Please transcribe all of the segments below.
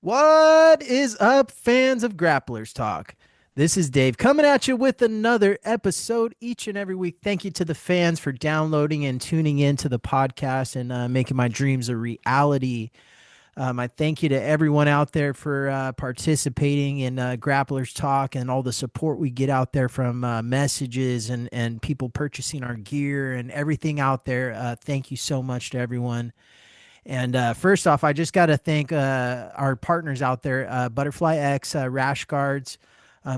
What is up, fans of Grapplers Talk? This is Dave coming at you with another episode each and every week. Thank you to the fans for downloading and tuning in to the podcast and making my dreams a reality. I thank you to everyone out there for participating in Grapplers Talk and all the support we get out there from messages and people purchasing our gear and everything out there. Thank you so much to everyone. And first off, I just got to thank our partners out there, Butterfly X Rash Guards.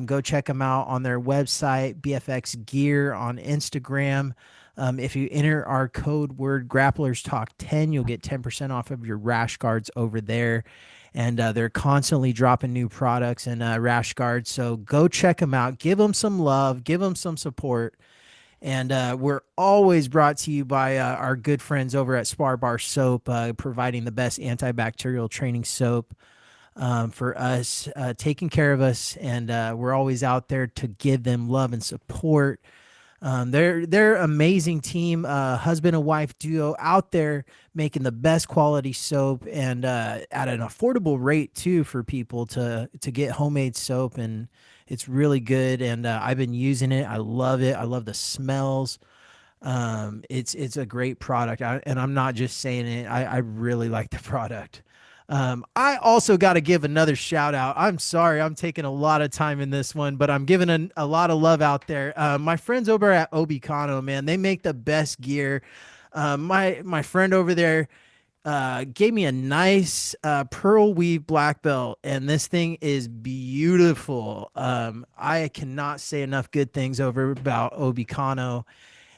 Go check them out on their website, BFX Gear on Instagram. If you enter our code word Grapplers Talk 10, you'll get 10% off of your rash guards over there. And they're constantly dropping new products and rash guards. So go check them out. Give them some love, give them some support. And we're always brought to you by our good friends over at Spar Bar Soap, providing the best antibacterial training soap for us, taking care of us. And we're always out there to give them love and support. They're amazing team, husband and wife duo out there making the best quality soap and at an affordable rate too for people to get homemade soap, and it's really good. And I've been using it. I love it. I love the smells. It's a great product, and I'm not just saying it. I really like the product. I also got to give another shout out. I'm sorry, I'm taking a lot of time in this one, but I'm giving a lot of love out there. My friends over at Obicano, man, they make the best gear. My friend over there gave me a nice pearl weave black belt, and this thing is beautiful. I cannot say enough good things over about Obicano,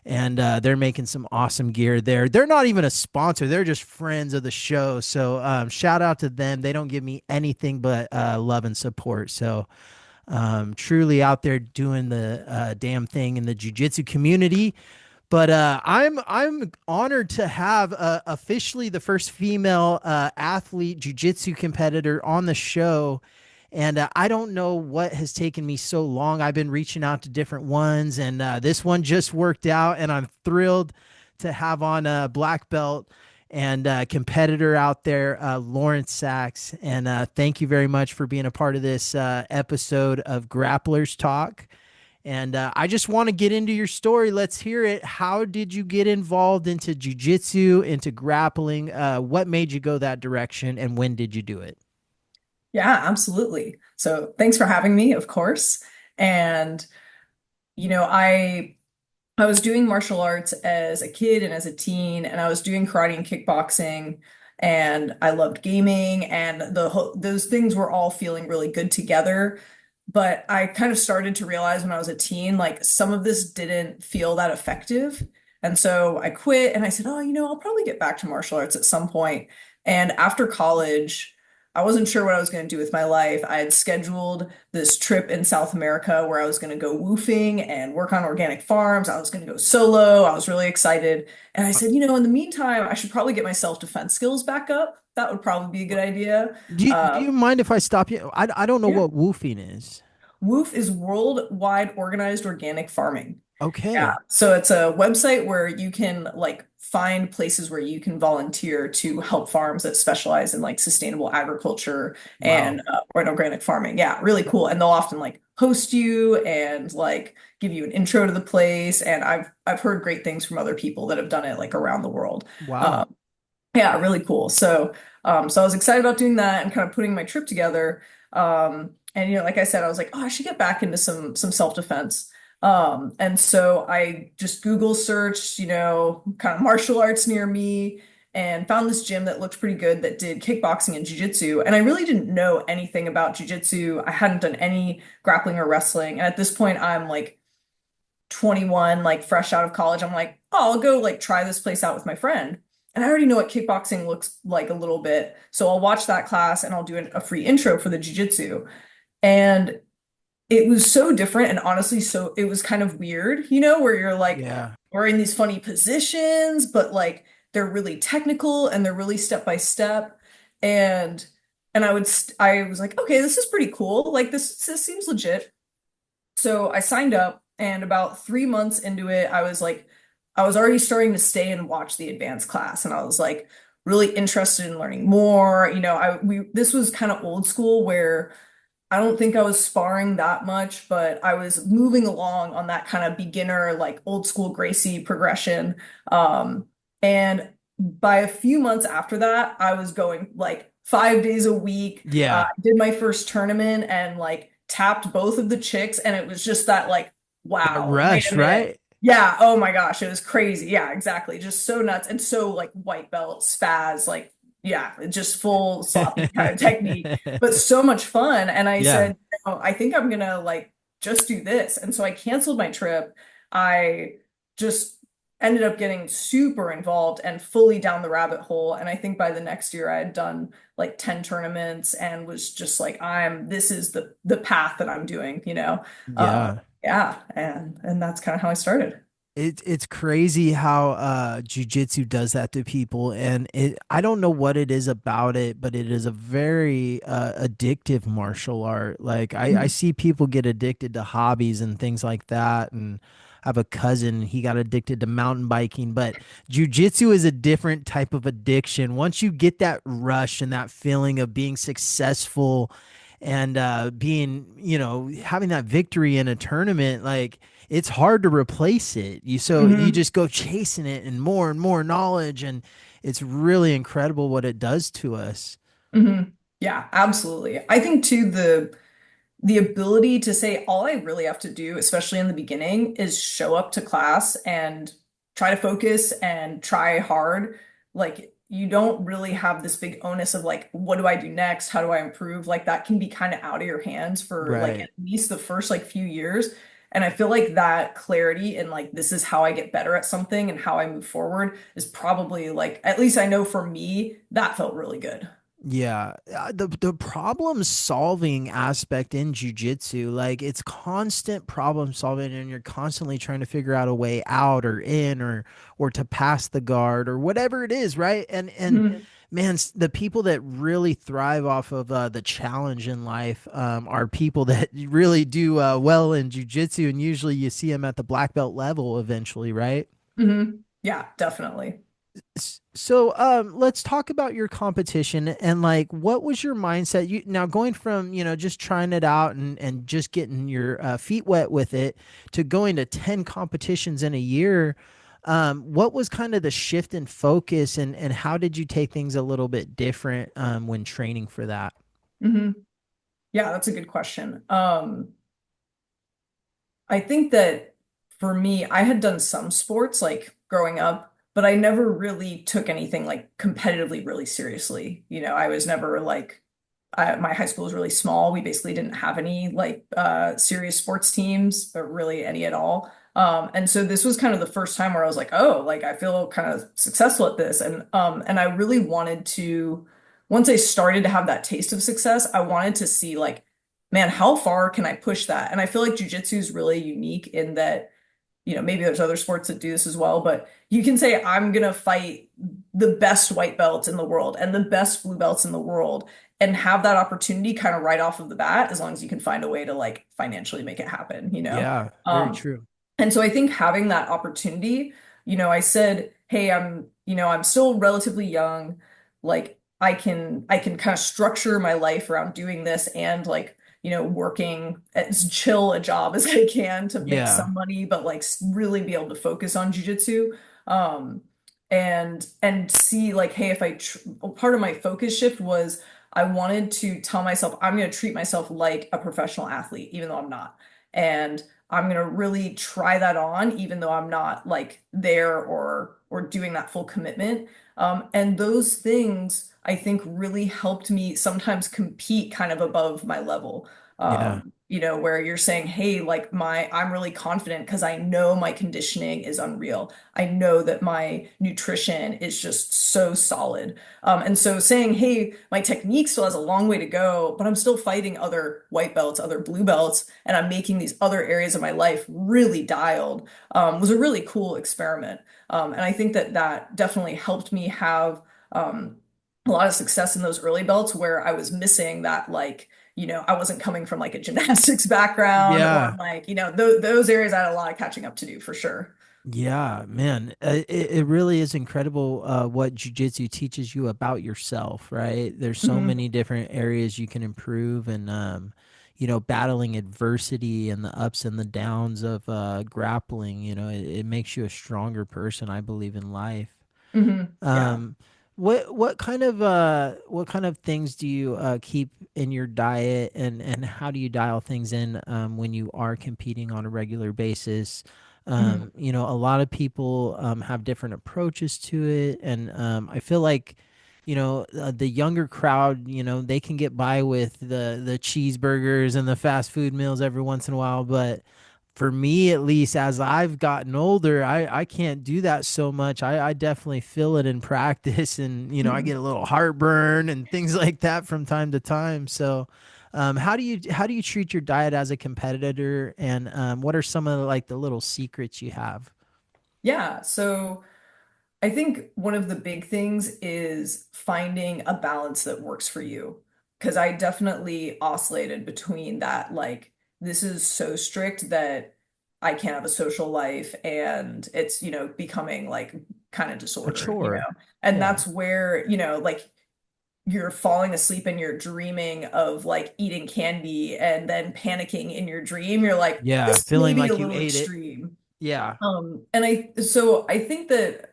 and they're making some awesome gear there. They're not even a sponsor; they're just friends of the show. So shout out to them. They don't give me anything but love and support. So truly out there doing the damn thing in the jiu-jitsu community. But I'm honored to have officially the first female athlete jiu-jitsu competitor on the show. And I don't know what has taken me so long. I've been reaching out to different ones, and this one just worked out. And I'm thrilled to have on a black belt and competitor out there, Lawrence Sachs. And thank you very much for being a part of this episode of Grapplers Talk. And I just want to get into your story. Let's hear it. How did you get involved into jujitsu, into grappling? What made you go that direction, and when did you do it? Yeah, absolutely. So thanks for having me, of course. And you know, I was doing martial arts as a kid and as a teen, and I was doing karate and kickboxing, and I loved gaming, and those things were all feeling really good together. But I kind of started to realize when I was a teen, like some of this didn't feel that effective. And so I quit and I said, oh, I'll probably get back to martial arts at some point. And after college, I wasn't sure what I was going to do with my life. I had scheduled this trip in South America where I was going to go woofing and work on organic farms. I was going to go solo. I was really excited. And I said, in the meantime, I should probably get my self-defense skills back up. That would probably be a good idea. Do you mind if I stop you? I don't know Yeah. what woofing is. Woof is Worldwide Organized Organic Farming. Yeah. Okay. So it's a website where you can like find places where you can volunteer to help farms that specialize in like sustainable agriculture Wow. and or organic farming. Yeah, really cool. And they'll often like host you and like give you an intro to the place. And I've heard great things from other people that have done it like around the world. Wow. Um, yeah, really cool. So I was excited about doing that and kind of putting my trip together. And like I said, I was like, oh, I should get back into some self-defense. And so I just Google searched, kind of martial arts near me and found this gym that looked pretty good that did kickboxing and jiu-jitsu. And I really didn't know anything about jiu-jitsu. I hadn't done any grappling or wrestling. And at this point, I'm like 21, like fresh out of college. I'm like, oh, I'll go like try this place out with my friend. And I already know what kickboxing looks like a little bit. So I'll watch that class and I'll do a free intro for the jiu-jitsu. And it was so different and honestly, so it was kind of weird, where you're like Yeah. we're in these funny positions, but like they're really technical and they're really step by step. And I was like, okay, this is pretty cool. Like this seems legit. So I signed up, and about 3 months into it, I was already starting to stay and watch the advanced class. And I was like, really interested in learning more. This was kind of old school where I don't think I was sparring that much, but I was moving along on that kind of beginner, like old school Gracie progression. And by a few months after that, I was going like 5 days a week. Yeah. Did my first tournament and like tapped both of the chicks, and it was just that like, That wow, wait rush, a minute. right? Yeah, oh my gosh, it was crazy. Yeah, exactly. Just so nuts and so like white belt spaz, like yeah, just full sloppy kind of technique, but so much fun. And I Yeah. said, I think I'm gonna like just do this. And so I canceled my trip. I just ended up getting super involved and fully down the rabbit hole. And I think by the next year I had done like 10 tournaments and was just like, this is the path that I'm doing, you know? Yeah. Yeah. And that's kind of how I started. It's crazy how jujitsu does that to people, and I don't know what it is about it, but it is a very addictive martial art. Like I Mhm. see people get addicted to hobbies and things like that, and I have a cousin, he got addicted to mountain biking, but jujitsu is a different type of addiction. Once you get that rush and that feeling of being successful and being, having that victory in a tournament, like it's hard to replace it. You Mhm. just go chasing it and more knowledge, and it's really incredible what it does to us. Mhm. Yeah, absolutely. I think too the ability to say all I really have to do, especially in the beginning, is show up to class and try to focus and try hard. Like you don't really have this big onus of like, what do I do next? How do I improve? Like that can be kind of out of your hands for like at Right. least the first like few years. And I feel like that clarity and like this is how I get better at something and how I move forward is probably like, at least I know for me, that felt really good. Yeah, the problem solving aspect in jujitsu, like it's constant problem solving, and you're constantly trying to figure out a way out or in or to pass the guard or whatever it is, right? And Mhm. man, the people that really thrive off of the challenge in life are people that really do well in jujitsu, and usually you see them at the black belt level eventually, right? Mhm. Yeah, definitely. So, let's talk about your competition and like what was your mindset? You now going from, just trying it out and just getting your feet wet with it to going to 10 competitions in a year. What was kind of the shift in focus and how did you take things a little bit different when training for that? Mhm. Yeah, that's a good question. I think that for me, I had done some sports like growing up, but I never really took anything like competitively really seriously. I was never like my high school was really small. We basically didn't have any like serious sports teams, or really any at all. And so this was kind of the first time where I was like, oh, like I feel kind of successful at this. And I really wanted to, once I started to have that taste of success, I wanted to see like, man, how far can I push that? And I feel like jujitsu is really unique in that maybe there's other sports that do this as well, but you can say, I'm gonna fight the best white belts in the world and the best blue belts in the world and have that opportunity kind of right off of the bat, as long as you can find a way to like financially make it happen. Yeah, very Um, true. and so I think having that opportunity, I said, hey, I'm still relatively young. Like I can kind of structure my life around doing this and like, working as chill a job as I can to make Yeah. some money, but like really be able to focus on jujitsu. Um, and see like, hey, if part of my focus shift was I wanted to tell myself I'm going to treat myself like a professional athlete, even though I'm not. And I'm gonna really try that on, even though I'm not like there or doing that full commitment. And those things I think really helped me sometimes compete kind of above my level. Yeah. Where you're saying, hey, like I'm really confident because I know my conditioning is unreal. I know that my nutrition is just so solid. And so saying, hey, my technique still has a long way to go, but I'm still fighting other white belts, other blue belts, and I'm making these other areas of my life really dialed, was a really cool experiment. And I think that that definitely helped me have a lot of success in those early belts where I was missing that, like, I wasn't coming from like a gymnastics background or Yeah. like, those areas I had a lot of catching up to do for sure. Yeah, man, it really is incredible what jujitsu teaches you about yourself, right? There's so Mhm. many different areas you can improve, and battling adversity and the ups and the downs of grappling. It makes you a stronger person, I believe, in life. Mhm. Yeah. Um, what kind of things do you keep in your diet, and how do you dial things in when you are competing on a regular basis? Mhm. A lot of people have different approaches to it, and I feel like the younger crowd, they can get by with the cheeseburgers and the fast food meals every once in a while, but for me at least, as I've gotten older, I can't do that so much. I definitely feel it in practice, and I Mhm. get a little heartburn and things like that from time to time. So how do you treat your diet as a competitor, and what are some of like the little secrets you have? Yeah. So I think one of the big things is finding a balance that works for you. Because I definitely oscillated between that, like, this is so strict that I can't have a social life and it's, becoming like kind of A disordered, chore. And Yeah. that's where, like you're falling asleep and you're dreaming of like eating candy and then panicking in your dream. You're like, Yeah, this may feeling be a like you little ate it. extreme. Yeah. And I think that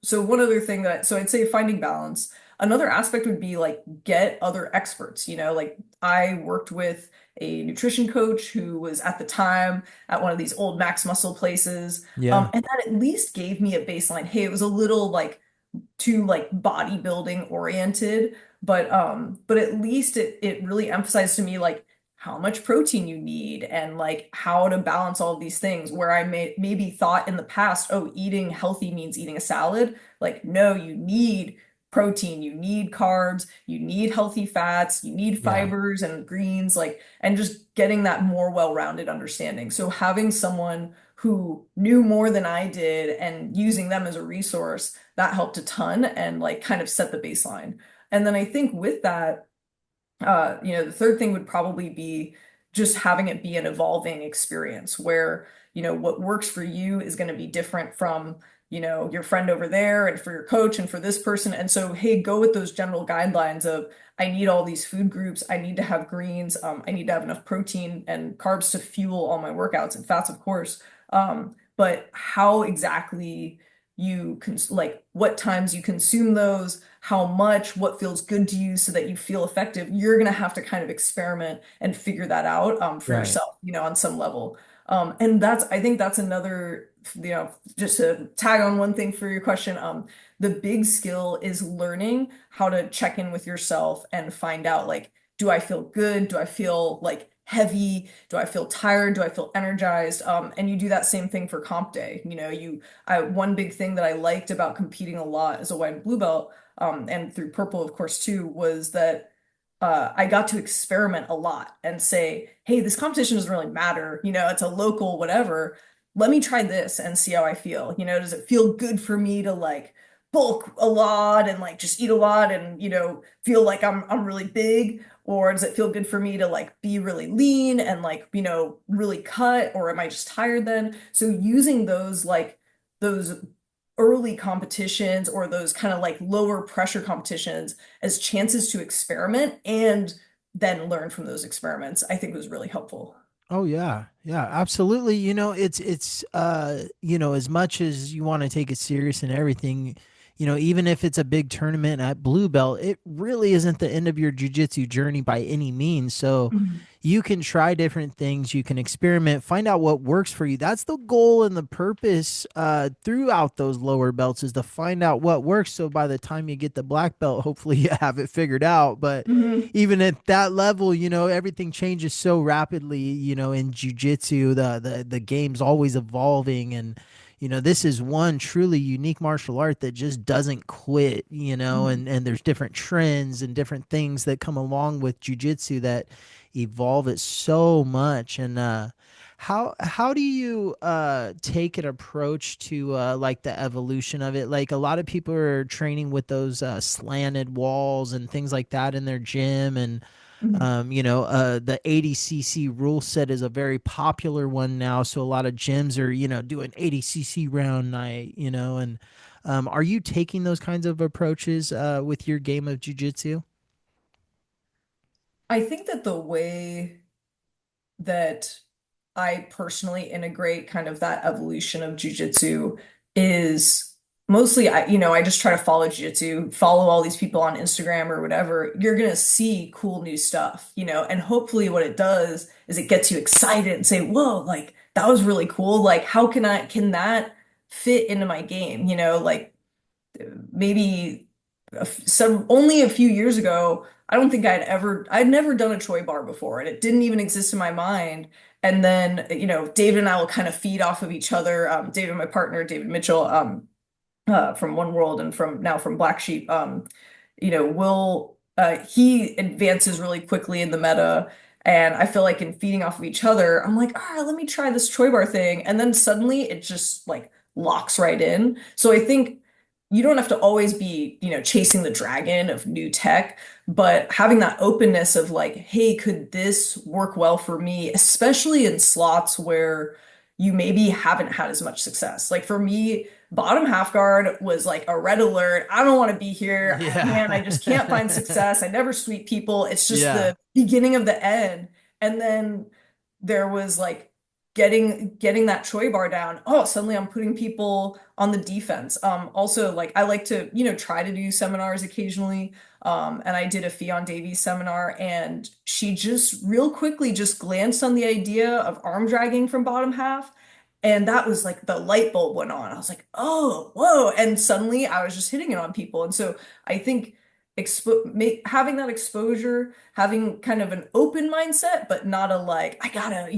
so one other thing so I'd say finding balance. Another aspect would be like get other experts, like I worked with a nutrition coach who was at the time at one of these old Max Muscle places. Yeah. And that at least gave me a baseline. Hey, it was a little like too like bodybuilding oriented, but at least it really emphasized to me like how much protein you need and like how to balance all of these things where I maybe thought in the past, oh, eating healthy means eating a salad. Like, no, you need protein, you need carbs, you need healthy fats, you need Yeah. fibers and greens, like, and just getting that more well-rounded understanding. So having someone who knew more than I did and using them as a resource, that helped a ton and like kind of set the baseline. And then I think with that, the third thing would probably be just having it be an evolving experience where, what works for you is going to be different from, your friend over there and for your coach and for this person. And so, hey, go with those general guidelines of I need all these food groups. I need to have greens. I need to have enough protein and carbs to fuel all my workouts and fats, of course. But how exactly like what times you consume those, how much, what feels good to you so that you feel effective, you're going to have to kind of experiment and figure that out for Right. yourself, on some level. And I think that's another, just to tag on one thing for your question, the big skill is learning how to check in with yourself and find out like, do I feel good? Do I feel like heavy? Do I feel tired? Do I feel energized? And you do that same thing for comp day. One big thing that I liked about competing a lot as a white and blue belt, and through purple, of course, too, was that I got to experiment a lot and say, hey, this competition doesn't really matter. It's a local whatever. Let me try this and see how I feel. Does it feel good for me to like bulk a lot and like just eat a lot and feel like I'm really big? Or does it feel good for me to like be really lean and like, really cut? Or am I just tired then? So using those early competitions or those kind of like lower pressure competitions as chances to experiment and then learn from those experiments, I think was really helpful. Oh yeah. Yeah, absolutely. As much as you want to take it serious and everything, even if it's a big tournament at blue belt, it really isn't the end of your jujitsu journey by any means. So Mhm. you can try different things, you can experiment, find out what works for you. That's the goal and the purpose throughout those lower belts, is to find out what works. So by the time you get the black belt, hopefully you have it figured out. But Mhm. even at that level, everything changes so rapidly, in jujitsu. The game's always evolving, and this is one truly unique martial art that just doesn't quit, Mhm. and there's different trends and different things that come along with jujitsu that evolve it so much. And how do you take an approach to like the evolution of it? Like, a lot of people are training with those slanted walls and things like that in their gym, and Mhm. The 80cc rule set is a very popular one now. So a lot of gyms are, doing 80cc round night, and are you taking those kinds of approaches with your game of jujitsu? I think that the way that I personally integrate kind of that evolution of jujitsu is mostly I just try to follow jujitsu, follow all these people on Instagram or whatever. You're gonna see cool new stuff, and hopefully what it does is it gets you excited and say, whoa, like that was really cool. Like, how can that fit into my game? Like maybe some only a few years ago, I don't think I'd never done a Troy bar before, and it didn't even exist in my mind. And then, David and I will kind of feed off of each other. David, my partner, David Mitchell, from One World and from Black Sheep, will he advances really quickly in the meta. And I feel like in feeding off of each other, I'm like, all right, let me try this Troy bar thing. And then suddenly it just like locks right in. So I think you don't have to always be, chasing the dragon of new tech, but having that openness of like, hey, could this work well for me, especially in slots where you maybe haven't had as much success. Like for me, bottom half guard was like a red alert. I don't want to be here. Yeah. Man, I just can't find success. I never sweep people. It's just Yeah. the beginning of the end. And then there was like getting that Choi bar down. Oh, suddenly I'm putting people on the defense. Also like I like to, try to do seminars occasionally. And I did a Fionn Davies seminar and she just real quickly just glanced on the idea of arm dragging from bottom half. And that was like the light bulb went on. I was like, oh, whoa. And suddenly I was just hitting it on people. And so I think having that exposure, having kind of an open mindset, but not a like, I gotta,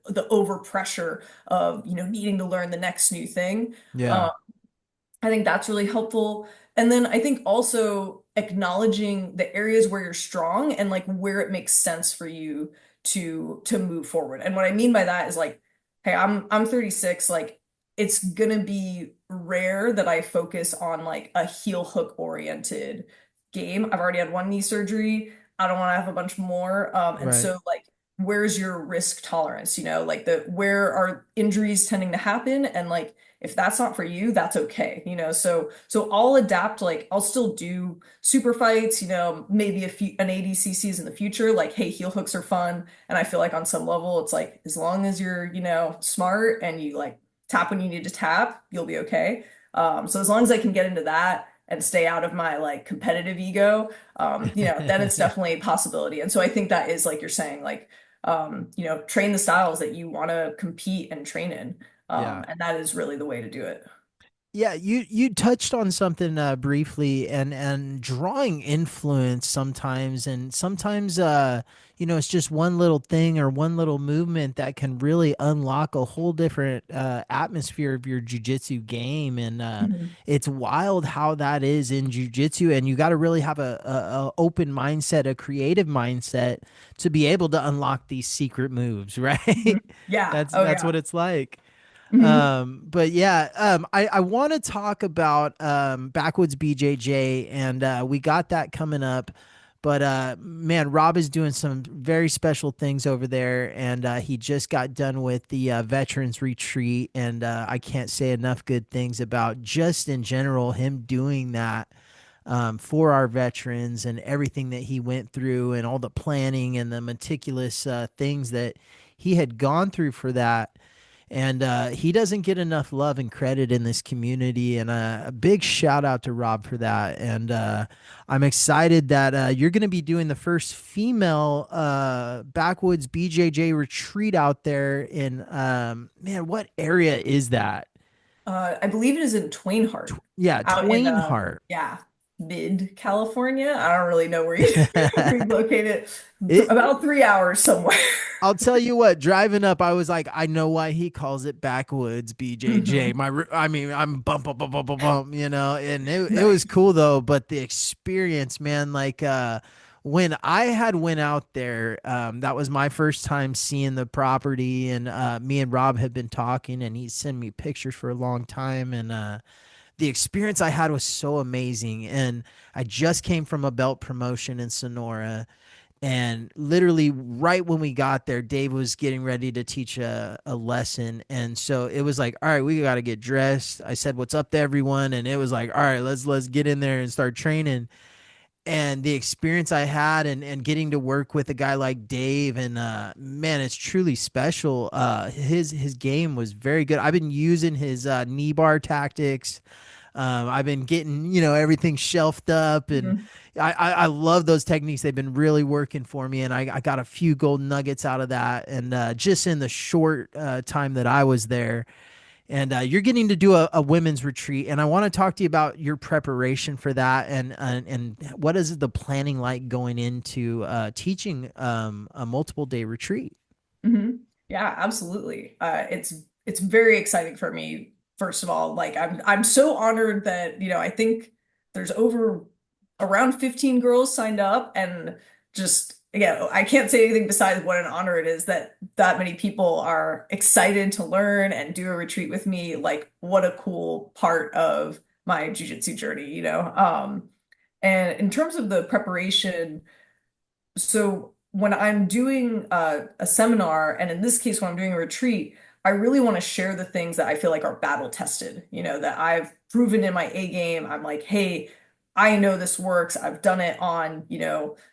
the over pressure of, needing to learn the next new thing. Yeah. I think that's really helpful. And then I think also acknowledging the areas where you're strong and like where it makes sense for you to move forward. And what I mean by that is like, hey, I'm 36, like it's gonna be rare that I focus on like a heel hook oriented game. I've already had one knee surgery. I don't want to have a bunch more. And Right. so like where's your risk tolerance? Like where are injuries tending to happen? And like if that's not for you, that's okay, so I'll adapt, like I'll still do super fights, maybe an ADCCs in the future, like hey, heel hooks are fun. And I feel like on some level it's like as long as you're, smart and you like tap when you need to tap, you'll be okay. So as long as I can get into that and stay out of my like competitive ego, then it's definitely a possibility. And so I think that is like you're saying, like train the styles that you want to compete and train in. Yeah. And that is really the way to do it. Yeah, you touched on something briefly, and drawing influence sometimes, and sometimes it's just one little thing or one little movement that can really unlock a whole different atmosphere of your jujitsu game, and Mhm. it's wild how that is in jujitsu, and you got to really have a open mindset, a creative mindset to be able to unlock these secret moves, right? Mhm. Yeah. Oh, That's what yeah. it's like. Mhm. But yeah, I want to talk about Backwoods BJJ, and we got that coming up. But man, Rob is doing some very special things over there, and he just got done with the Veterans Retreat, and I can't say enough good things about just in general him doing that for our veterans and everything that he went through, and all the planning and the meticulous things that he had gone through for that. And he doesn't get enough love and credit in this community. And a big shout out to Rob for that. And I'm excited that you're going to be doing the first female Backwoods BJJ retreat out there in, man, what area is that? I believe it is in Twain Yeah, out in Twain Heart. yeah, mid California. I don't really know where you where you located. it, About 3 hours somewhere. I'll tell you what, driving up, I was like, I know why he calls it Backwoods BJJ. Mhm. I mean, I'm bump, and it was Nice. cool though, but the experience, man, like, when I had went out there, that was my first time seeing the property, and me and Rob had been talking, and he sent me pictures for a long time, and the experience I had was so amazing. And I just came from a belt promotion in Sonora, And literally, right when we got there, Dave was getting ready to teach a lesson. And so it was like, all right, we got to get dressed. I said, what's up to everyone? And it was like, all right, let's get in there and start training. And the experience I had and getting to work with a guy like Dave and man, it's truly special. His game was very good. I've been using his knee bar tactics. I've been getting, everything shelved up, and Mhm. I love those techniques. They've been really working for me, and I got a few gold nuggets out of that. And just in the short time that I was there, and you're getting to do a women's retreat, and I want to talk to you about your preparation for that, and what is the planning like going into teaching a multiple day retreat. Hmm. Yeah, absolutely. It's very exciting for me. First of all, like I'm so honored that, I think there's over around 15 girls signed up, and just again, I can't say anything besides what an honor it is that that many people are excited to learn and do a retreat with me. Like, what a cool part of my jujitsu journey, you know? And in terms of the preparation, so when I'm doing a seminar, and in this case, when I'm doing a retreat, I really want to share the things that I feel like are battle tested, that I've proven in my A game. I'm like, hey, I know this works. I've done it on,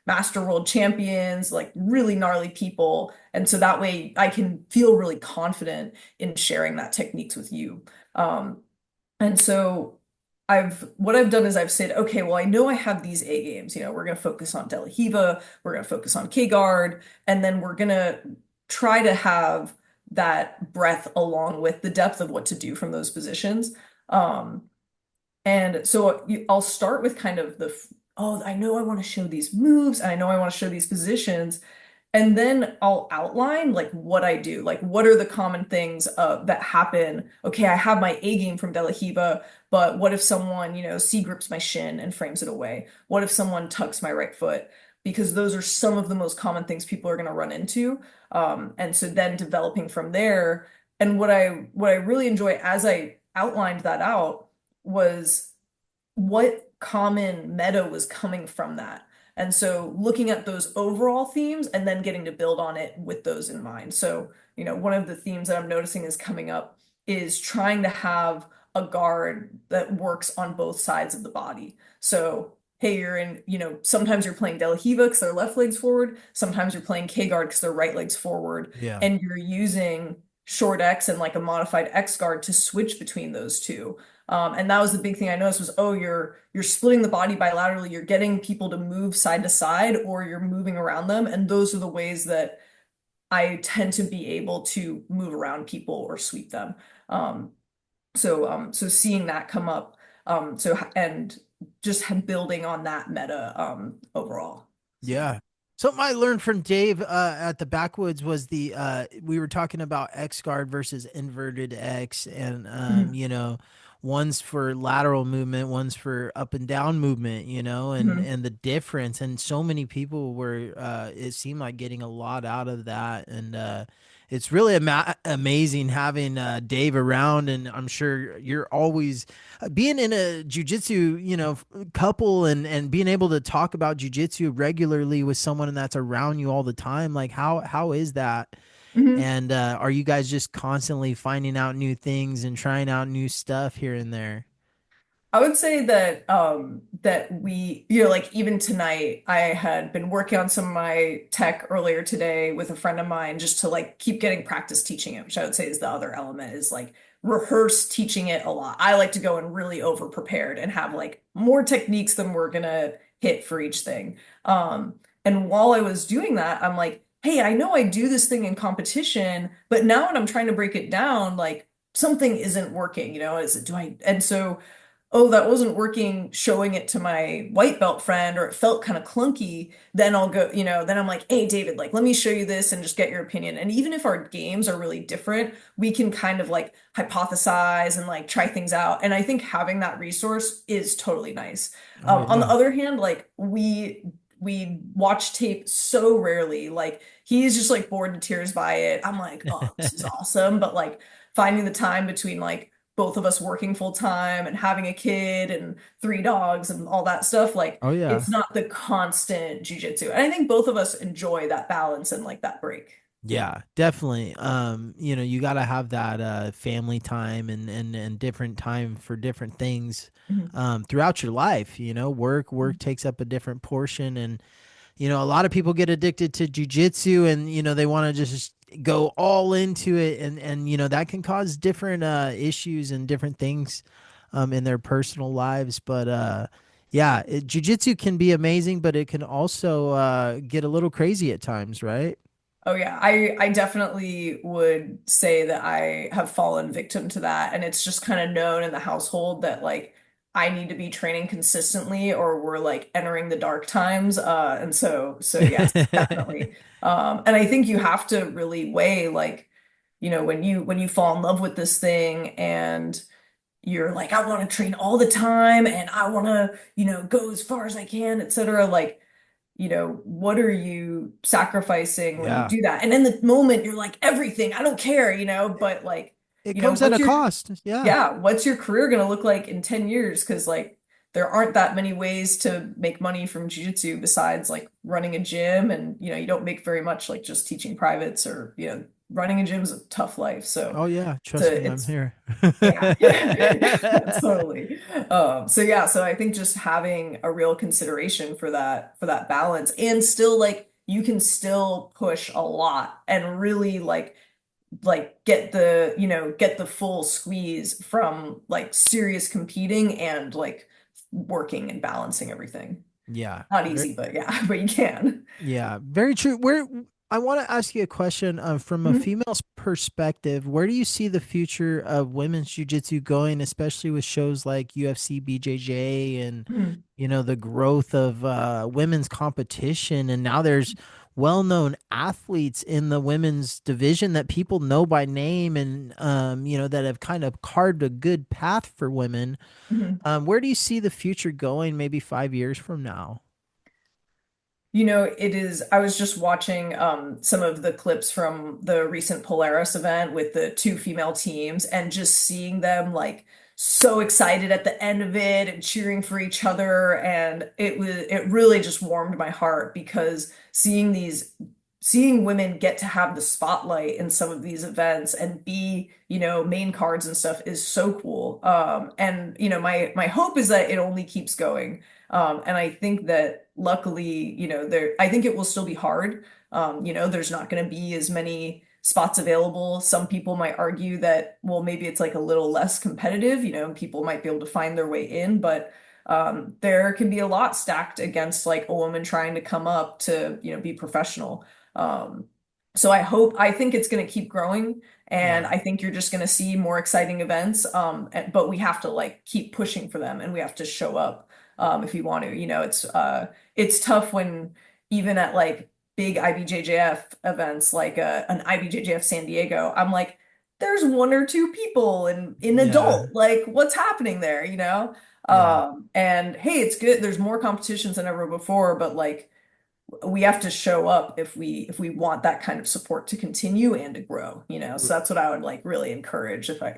Master World Champions, like really gnarly people. And so that way I can feel really confident in sharing that techniques with you. Um, and so what I've done is I've said, okay, well, I know I have these A games. We're going to focus on De La Hiva, we're going to focus on K guard, and then we're going to try to have that breadth along with the depth of what to do from those positions. Um, and so I'll start with kind of oh, I know I want to show these moves, and I know I want to show these positions. And then I'll outline like what I do, like what are the common things that happen. Okay, I have my A game from De La Hiva, but what if someone, C grips my shin and frames it away? What if someone tucks my right foot? Because those are some of the most common things people are going to run into. And so then developing from there, and what I really enjoy as I outlined that out was what common meta was coming from that. And so looking at those overall themes and then getting to build on it with those in mind. So, one of the themes that I'm noticing is coming up is trying to have a guard that works on both sides of the body. So, hey, sometimes you're playing De La Hiva because their left leg's forward, sometimes you're playing K guard because their right leg's forward, Yeah. and you're using short X and like a modified X guard to switch between those two. And that was the big thing I noticed was, oh, you're splitting the body bilaterally, you're getting people to move side to side, or you're moving around them, and those are the ways that I tend to be able to move around people or sweep them. Um, so seeing that come up, and just building on that meta overall. So. Yeah. Something I learned from Dave at the Backwoods was we were talking about X guard versus inverted X, and Mhm. one's for lateral movement, one's for up and down movement, and Mhm. and the difference. And so many people were it seemed like getting a lot out of that, and it's really amazing having Dave around, and I'm sure you're always being in a jujitsu, couple, and being able to talk about jujitsu regularly with someone that's around you all the time. Like how is that? Mhm. And are you guys just constantly finding out new things and trying out new stuff here and there? I would say that we, like even tonight, I had been working on some of my tech earlier today with a friend of mine just to like keep getting practice teaching it, which I would say is the other element is like rehearse teaching it a lot. I like to go in really over prepared and have like more techniques than we're gonna hit for each thing. And while I was doing that, I'm like, hey, I know I do this thing in competition, but now when I'm trying to break it down, like something isn't working, is it do I and so oh, that wasn't working, showing it to my white belt friend, or it felt kind of clunky, then I'll go, then I'm like, hey, David, like, let me show you this and just get your opinion. And even if our games are really different, we can kind of like hypothesize and like try things out. And I think having that resource is totally nice. Oh On the yeah. other hand, like, we watch tape so rarely. Like, he's just like bored to tears by it. I'm like, oh, this is awesome. But like, finding the time between like, both of us working full time and having a kid and three dogs and all that stuff, like Oh yeah. it's not the constant jujitsu. And I think both of us enjoy that balance and like that break. Yeah, definitely. You got to have that family time and different time for different things Mhm. throughout your life. Work takes up a different portion, and a lot of people get addicted to jujitsu, and they want to just go all into it, and that can cause different issues and different things in their personal lives. But yeah, jujitsu can be amazing, but it can also get a little crazy at times, right? Oh yeah, I definitely would say that I have fallen victim to that, and it's just kind of known in the household that like I need to be training consistently or we're like entering the dark times. And so yes, definitely. And I think you have to really weigh like, when you fall in love with this thing and you're like, I want to train all the time and I want to, go as far as I can, etc. Like what are you sacrificing when you Yeah. do that? And in the moment, you're like, everything, I don't care, but like, It comes at what's a your, cost. Yeah. yeah, what's your career going to look like in 10 years? Because like, there aren't that many ways to make money from jiu-jitsu besides like running a gym. And, you don't make very much like just teaching privates or, running a gym is a tough life. So Oh yeah. Trust me, I'm it's here. yeah, yeah, totally. So yeah, so I think just having a real consideration for that balance and still like you can still push a lot and really like get the full squeeze from like serious competing and like working and balancing everything. Yeah. Not easy, but yeah, but you can. Yeah, very true. Where I want to ask you a question from a Mhm. female's perspective. Where do you see the future of women's jiu-jitsu going, especially with shows like UFC, BJJ, and Mhm. the growth of women's competition? And now there's well-known athletes in the women's division that people know by name, and that have kind of carved a good path for women. Mhm. Where do you see the future going, maybe 5 years from now? It is, I was just watching some of the clips from the recent Polaris event with the two female teams and just seeing them like so excited at the end of it and cheering for each other and it really just warmed my heart because seeing women get to have the spotlight in some of these events and be, main cards and stuff is so cool. And my hope is that it only keeps going. And I think that luckily, I think it will still be hard. There's not going to be as many spots available. Some people might argue that, well, maybe it's like a little less competitive, and people might be able to find their way in, but there can be a lot stacked against like a woman trying to come up to, be professional. Um, so I think it's going to keep growing. And Yeah. I think you're just going to see more exciting events. But we have to like keep pushing for them and we have to show up if you want to. It's tough when even at like big IBJJF events like an IBJJF San Diego, I'm like, there's one or two people in Yeah. adult. Like, what's happening there, Yeah. And hey, it's good. There's more competitions than ever before, but like we have to show up if we want that kind of support to continue and to grow, so that's what I would like really encourage if I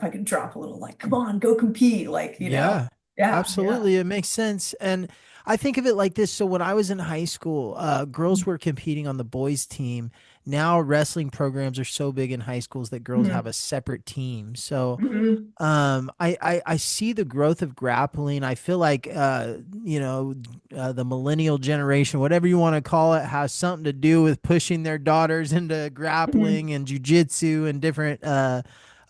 could drop a little like come on go compete like Yeah, yeah, yeah. absolutely. It makes sense. And I think of it like this. So when I was in high school, girls were competing on the boys' team. Now wrestling programs are so big in high schools that girls have Mhm. a separate team. So Mhm. I see the growth of grappling. I feel like the millennial generation, whatever you want to call it, has something to do with pushing their daughters into Mhm. grappling and jujitsu and different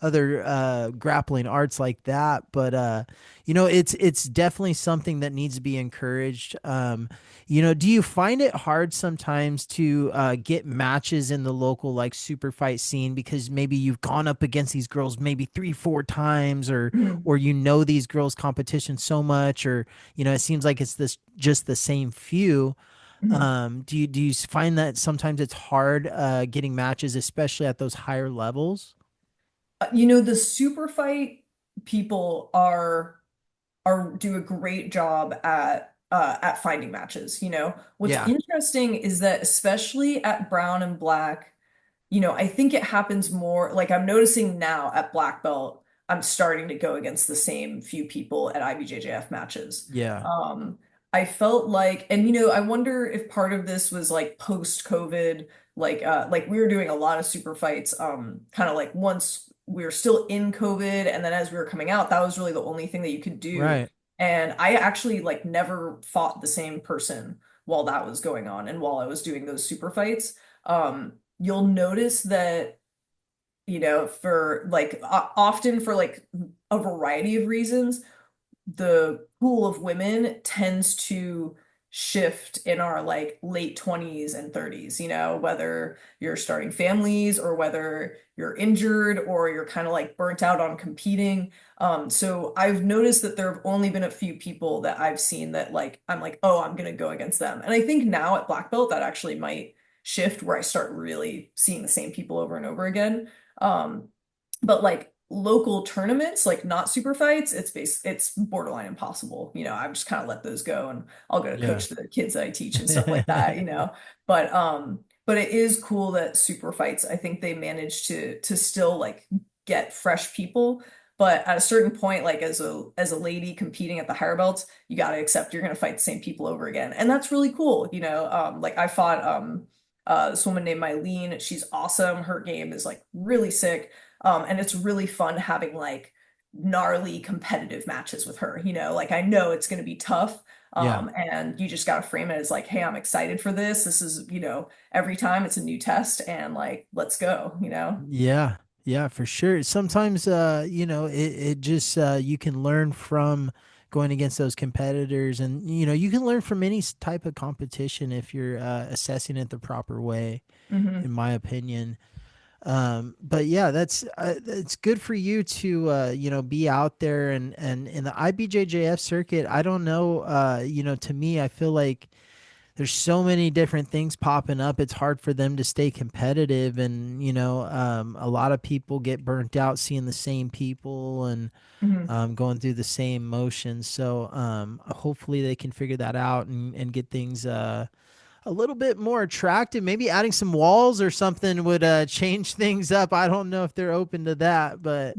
other grappling arts like that. But it's definitely something that needs to be encouraged. Do you find it hard sometimes to get matches in the local like super fight scene because maybe you've gone up against these girls maybe 3, 4 times, or Mhm. these girls' competition so much, or it seems like it's this just the same few. Mhm. Do you find that sometimes it's hard getting matches, especially at those higher levels? The super fight people are do a great job at finding matches. What's Yeah. interesting is that especially at brown and black, I think it happens more like I'm noticing now at black belt. I'm starting to go against the same few people at IBJJF matches. Yeah. Um, I felt like, and I wonder if part of this was like post-COVID, like we were doing a lot of super fights, kind of like once we were still in COVID, and then as we were coming out, that was really the only thing that you could do. Right. And I actually like never fought the same person while that was going on and while I was doing those super fights. You'll notice that for like often for like a variety of reasons, the pool of women tends to shift in our like late 20s and 30s, whether you're starting families or whether you're injured or you're kind of like burnt out on competing. So I've noticed that there have only been a few people that I've seen that like I'm like, oh, I'm gonna go against them. And I think now at black belt that actually might shift where I start really seeing the same people over and over again. Um, but like local tournaments, like not super fights, it's borderline impossible. I've just kind of let those go and I'll go to Yeah. coach the kids that I teach and stuff like that. But it is cool that super fights, I think they manage to still like get fresh people. But at a certain point, like as a lady competing at the higher belts, you got to accept you're going to fight the same people over again. And that's really cool. Like I fought this woman named Mylene. She's awesome. Her game is like really sick. And it's really fun having like gnarly competitive matches with her. Like I know it's going to be tough. Yeah. And you just got to frame it as like, hey, I'm excited for this. This is, every time it's a new test and like, let's go. Yeah. Yeah, for sure. Sometimes it just you can learn from going against those competitors, and you can learn from any type of competition if you're assessing it the proper way, in Hmm. my opinion. But yeah, that's it's good for you to be out there, and in the IBJJF circuit. I don't know, to me I feel like there's so many different things popping up. It's hard for them to stay competitive, and a lot of people get burnt out seeing the same people and Hmm. going through the same motions. So hopefully they can figure that out and get things a little bit more attractive. Maybe adding some walls or something would change things up. I don't know if they're open to that, but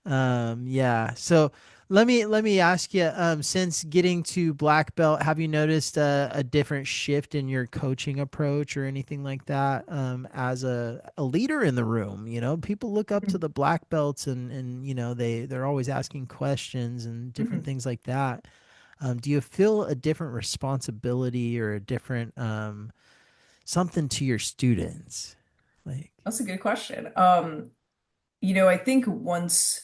yeah. So let me ask you, since getting to black belt, have you noticed a different shift in your coaching approach or anything like that? As a leader in the room, people look up to the black belts, and they're always asking questions and different Hmm. things like that. Do you feel a different responsibility or a different something to your students? Like, That's a good question. I think once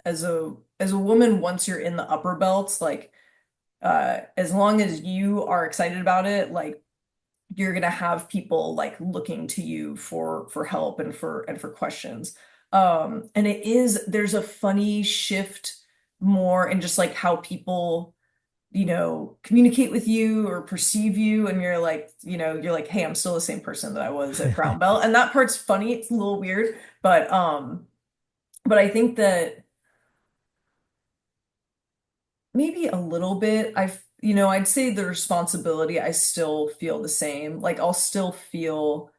as a woman, once you're in the upper belts, like as long as you are excited about it, like you're gonna have people like looking to you for help and for questions. And there's a funny shift more in just like how people, communicate with you or perceive you, and you're like, hey, I'm still the same person that I was at brown belt. And that part's funny. It's a little weird, but I think that maybe a little bit. I'd say the responsibility, I still feel the same. Like I'll still feel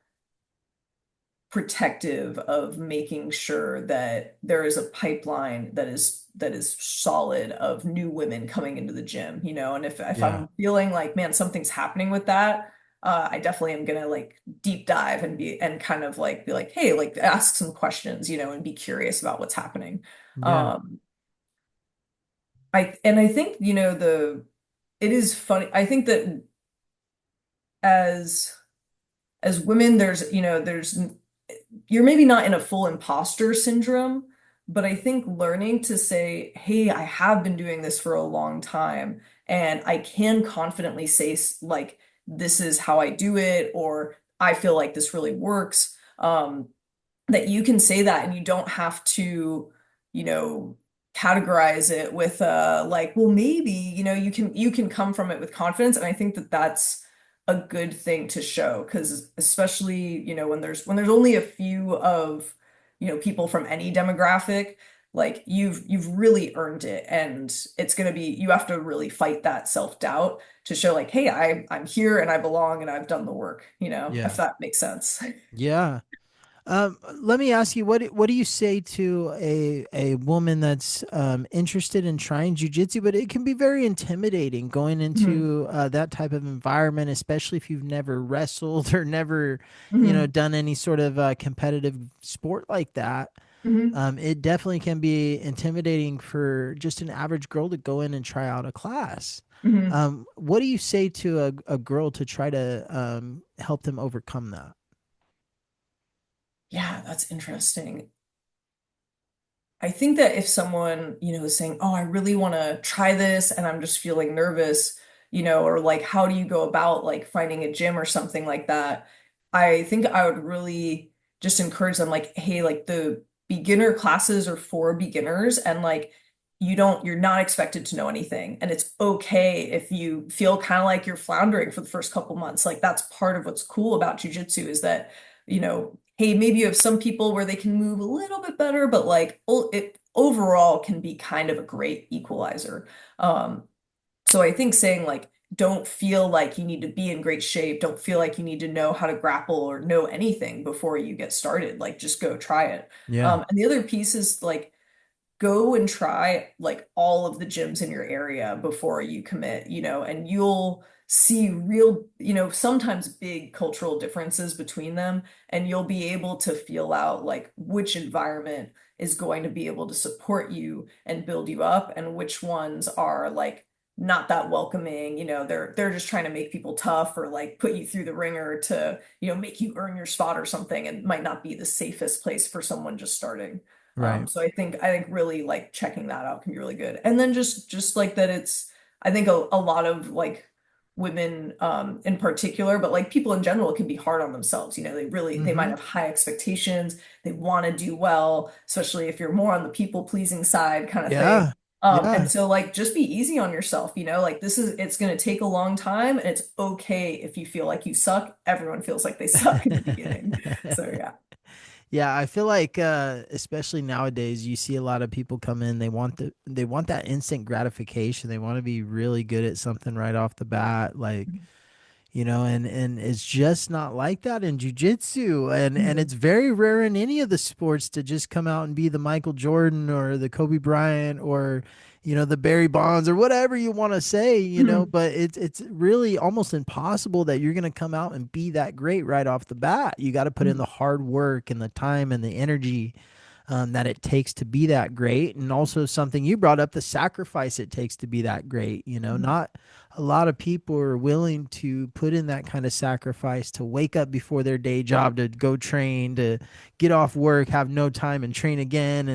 protective of making sure that there is a pipeline that is solid of new women coming into the gym. And if yeah, I'm feeling like, man, something's happening with that, I definitely am gonna like deep dive and kind of like be like, hey, like ask some questions, and be curious about what's happening. yeah, Um, I think, it is funny. I think that as as women, there's you're maybe not in a full imposter syndrome, but I think learning to say, hey, I have been doing this for a long time, and I can confidently say, like, this is how I do it, or I feel like this really works. That you can say that and you don't have to, you know, categorize it with like, well, maybe, you can come from it with confidence. And I think that that's a good thing to show because especially, when there's only a few of, people from any demographic, like you've really earned it. And it's gonna be, you have to really fight that self-doubt to show like, hey, I'm here and I belong and I've done the work, if yeah, that makes sense. yeah. Let me ask you, what do you say to a woman that's interested in trying jujitsu, but it can be very intimidating going Hmm. into that type of environment, especially if you've never wrestled or never, Hmm. done any sort of competitive sport like that. Hmm. It definitely can be intimidating for just an average girl to go in and try out a class. Hmm. What do you say to a girl to try to help them overcome that? Yeah, that's interesting. I think that if someone, is saying, "Oh, I really want to try this and I'm just feeling nervous," or like how do you go about like finding a gym or something like that? I think I would really just encourage them like, "Hey, like the beginner classes are for beginners and like you're not expected to know anything and it's okay if you feel kind of like you're floundering for the first couple months. Like that's part of what's cool about jujitsu is that hey, maybe you have some people where they can move a little bit better, but like it overall can be kind of a great equalizer. Um, so I think saying like, don't feel like you need to be in great shape, don't feel like you need to know how to grapple or know anything before you get started. Like, just go try it. Yeah. And the other piece is like, go and try like all of the gyms in your area before you commit, and you'll see real, sometimes big cultural differences between them, and you'll be able to feel out like which environment is going to be able to support you and build you up, and which ones are like not that welcoming, they're just trying to make people tough or like put you through the ringer to, make you earn your spot or something and might not be the safest place for someone just starting. Right. So I think really like checking that out can be really good. And then just like that I think a lot of like women in particular, but like people in general can be hard on themselves. They might Mm-hmm. have high expectations. They want to do well, especially if you're more on the people pleasing side kind of thing. Yeah. And Yeah. so like just be easy on yourself, like it's going to take a long time and it's okay if you feel like you suck. Everyone feels like they suck in the beginning. So yeah. Yeah, I feel like especially nowadays you see a lot of people come in, they want that instant gratification. They want to be really good at something right off the bat, like, and it's just not like that in jujitsu, and Mhm. it's very rare in any of the sports to just come out and be the Michael Jordan or the Kobe Bryant or the Barry Bonds or whatever you want to say, Mhm. but it's really almost impossible that you're going to come out and be that great right off the bat. You got to put in Mhm. the hard work and the time and the energy that it takes to be that great. And also something you brought up, the sacrifice it takes to be that great. Mhm. Not a lot of people are willing to put in that kind of sacrifice to wake up before their day job, to go train, to get off work, have no time and train again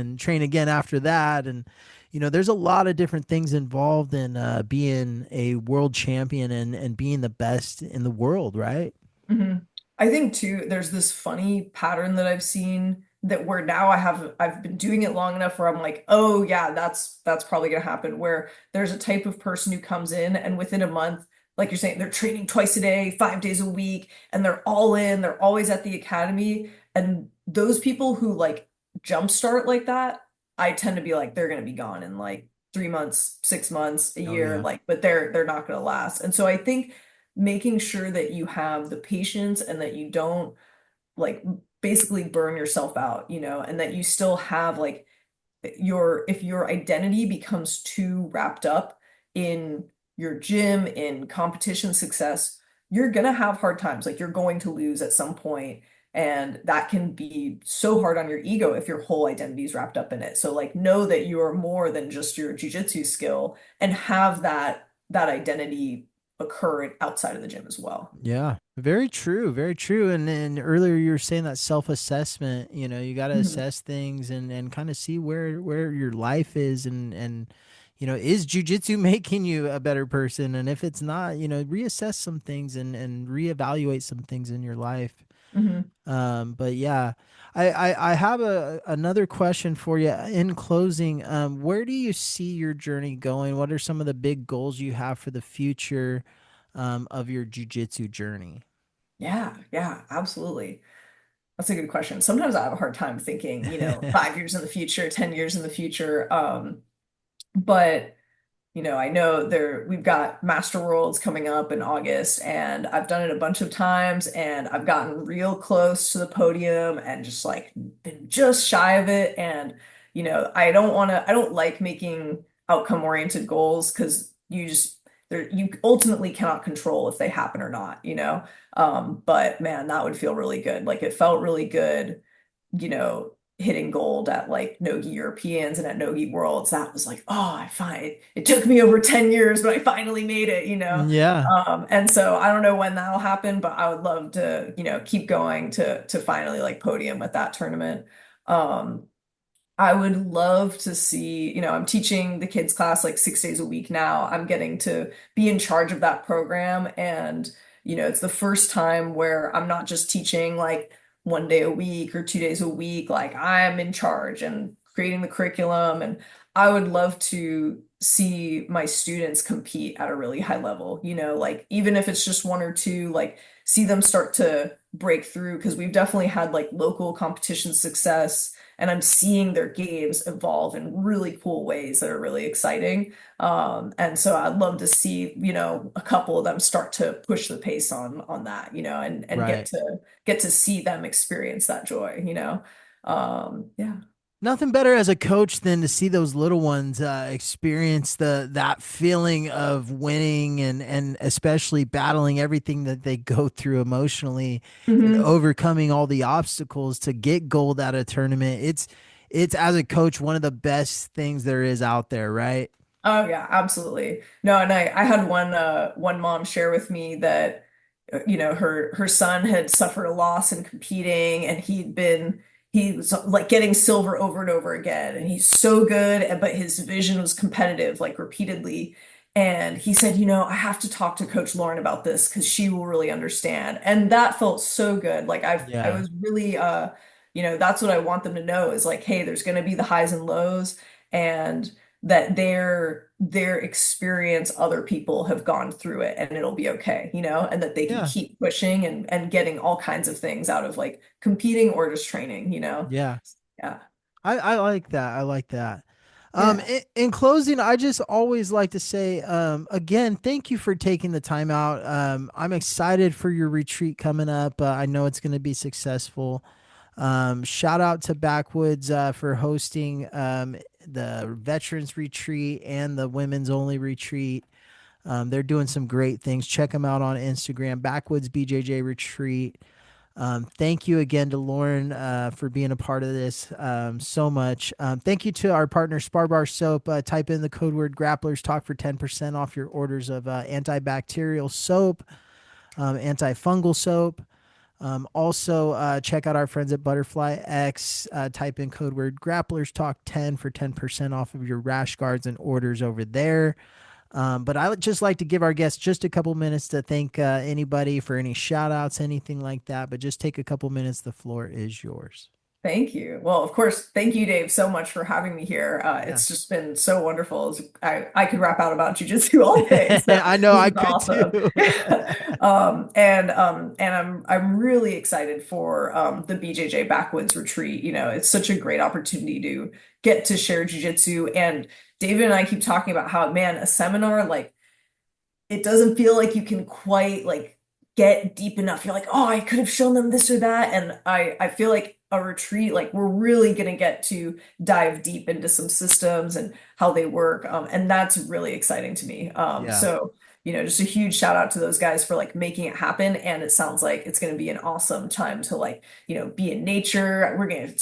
after that. And, there's a lot of different things involved in being a world champion and being the best in the world, right? Mhm. I think too, there's this funny pattern that I've seen that where now I've been doing it long enough where I'm like, oh yeah, that's probably gonna happen. Where there's a type of person who comes in and within a month, like you're saying, they're training twice a day, 5 days a week, and they're all in, they're always at the academy. And those people who like jumpstart like that, I tend to be like, they're gonna be gone in like 3 months, 6 months, a Oh, year, yeah. like, but they're not gonna last. And so I think making sure that you have the patience and that you don't like basically burn yourself out, and that you still have like if your identity becomes too wrapped up in your gym, in competition success, you're gonna have hard times. Like you're going to lose at some point, and that can be so hard on your ego if your whole identity is wrapped up in it. So like know that you are more than just your jujitsu skill and have that identity occur outside of the gym as well. Yeah, very true, very true. And then earlier you were saying that self-assessment, you got to Mhm. assess things and kind of see where your life is and is jujitsu making you a better person? And if it's not, reassess some things and reevaluate some things in your life. Mhm. But yeah, I have another question for you in closing. Where do you see your journey going? What are some of the big goals you have for the future of your jujitsu journey? Yeah, yeah, absolutely. That's a good question. Sometimes I have a hard time thinking, 5 years in the future, 10 years in the future. But I know we've got Master Worlds coming up in August, and I've done it a bunch of times, and I've gotten real close to the podium and just like been just shy of it. And, I don't like making outcome-oriented goals because you ultimately cannot control if they happen or not, But man, that would feel really good. Like it felt really good, hitting gold at like Nogi Europeans and at Nogi Worlds. That was like, oh, it took me over 10 years, but I finally made it. Yeah. And so I don't know when that'll happen, but I would love to, keep going to finally like podium with that tournament. Um, I would love to see, I'm teaching the kids class like 6 days a week now. I'm getting to be in charge of that program. And, it's the first time where I'm not just teaching like 1 day a week or 2 days a week. Like I'm in charge and creating the curriculum. And I would love to see my students compete at a really high level, like even if it's just one or two, like see them start to break through because we've definitely had like local competition success and I'm seeing their games evolve in really cool ways that are really exciting. And so I'd love to see, a couple of them start to push the pace on that, and Right. get to see them experience that joy. Yeah. Nothing better as a coach than to see those little ones experience that feeling of winning and especially battling everything that they go through emotionally and hmm overcoming all the obstacles to get gold at a tournament. It's as a coach one of the best things there is out there, right? Oh yeah, absolutely. No, and I had one mom share with me that her son had suffered a loss in competing and he was like getting silver over and over again and he's so good but his division was competitive like repeatedly and he said, I have to talk to Coach Lauren about this because she will really understand. And that felt so good. Like I Yeah. was really that's what I want them to know is like, hey, there's going to be the highs and lows and that their experience other people have gone through it and it'll be okay, and that they can Yeah. keep pushing and getting all kinds of things out of like competing or just training. Yeah. Yeah. I like that. I like that. Yeah. In closing, I just always like to say, again, thank you for taking the time out. I'm excited for your retreat coming up. I know it's going to be successful. Shout out to Backwoods for hosting the Veterans Retreat and the Women's Only Retreat. They're doing some great things. Check them out on Instagram, Backwoods BJJ Retreat. Thank you again to Lauren for being a part of this so much. Thank you to our partner, Spar Bar Soap. Type in the code word Grapplers Talk for 10% off your orders of antibacterial soap, antifungal soap. Also, check out our friends at Butterfly X. Type in code word Grapplers Talk 10 for 10% off of your rash guards and orders over there. But I would just like to give our guests just a couple minutes to thank anybody for any shout outs, anything like that. But just take a couple minutes. The floor is yours. Thank you. Well, of course, thank you, Dave, so much for having me here. Yeah. It's just been so wonderful. I could rap out about jujitsu all day, so I know this I is could too. awesome. And I'm really excited for the BJJ Backwoods retreat. It's such a great opportunity to get to share jujitsu. And David and I keep talking about how, man, a seminar like it doesn't feel like you can quite like get deep enough. You're like, oh, I could have shown them this or that. And I feel like a retreat, like we're really gonna get to dive deep into some systems and how they work. And that's really exciting to me. Yeah. So just a huge shout out to those guys for like making it happen. And it sounds like it's gonna be an awesome time to like, be in nature. We're gonna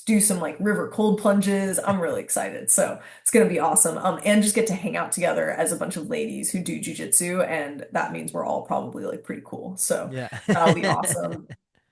do some like river cold plunges. I'm really excited. So it's gonna be awesome. And just get to hang out together as a bunch of ladies who do jujitsu, and that means we're all probably like pretty cool. So Yeah. that'll be awesome.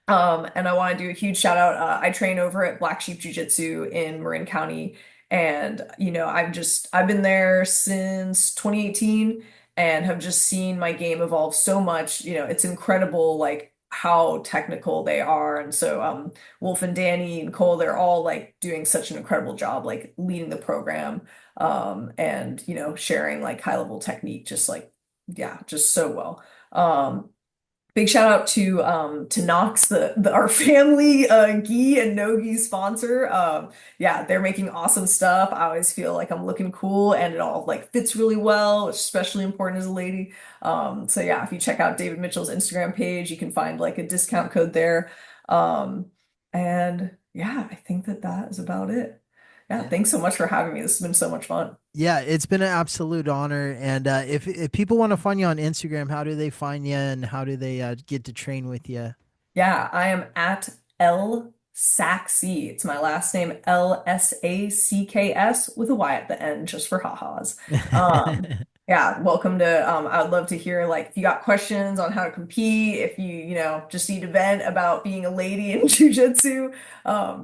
And I want to do a huge shout out. I train over at Black Sheep Jiu Jitsu in Marin County, and I've been there since 2018 and have just seen my game evolve so much. It's incredible, like how technical they are, and so Wolf and Danny and Cole, they're all like doing such an incredible job, like leading the program, and sharing like high level technique, just like yeah, just so well. big shout out to Knox, our family gi and no gi sponsor. Yeah, they're making awesome stuff. I always feel like I'm looking cool and it all like fits really well, which is especially important as a lady. So yeah, if you check out David Mitchell's Instagram page, you can find like a discount code there. Um, and yeah, I think that that is about it. Yeah, Yeah. thanks so much for having me. This has been so much fun. Yeah, it's been an absolute honor. And if people want to find you on Instagram, how do they find you and how do they get to train with you? Yeah, I am at L Saxy. It's my last name, Lsacks with a Y at the end, just for ha-has. Yeah, welcome to I would love to hear like if you got questions on how to compete, if you just need to vent about being a lady in jujitsu.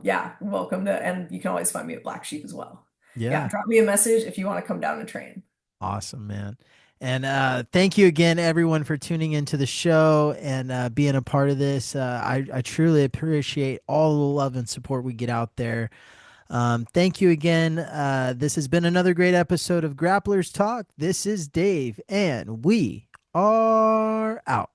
Yeah, welcome to and you can always find me at Black Sheep as well. Yeah, Yeah. drop me a message if you want to come down and train. Awesome, man. And thank you again, everyone, for tuning into the show and being a part of this. I truly appreciate all the love and support we get out there. Thank you again. This has been another great episode of Grapplers Talk. This is Dave, and we are out.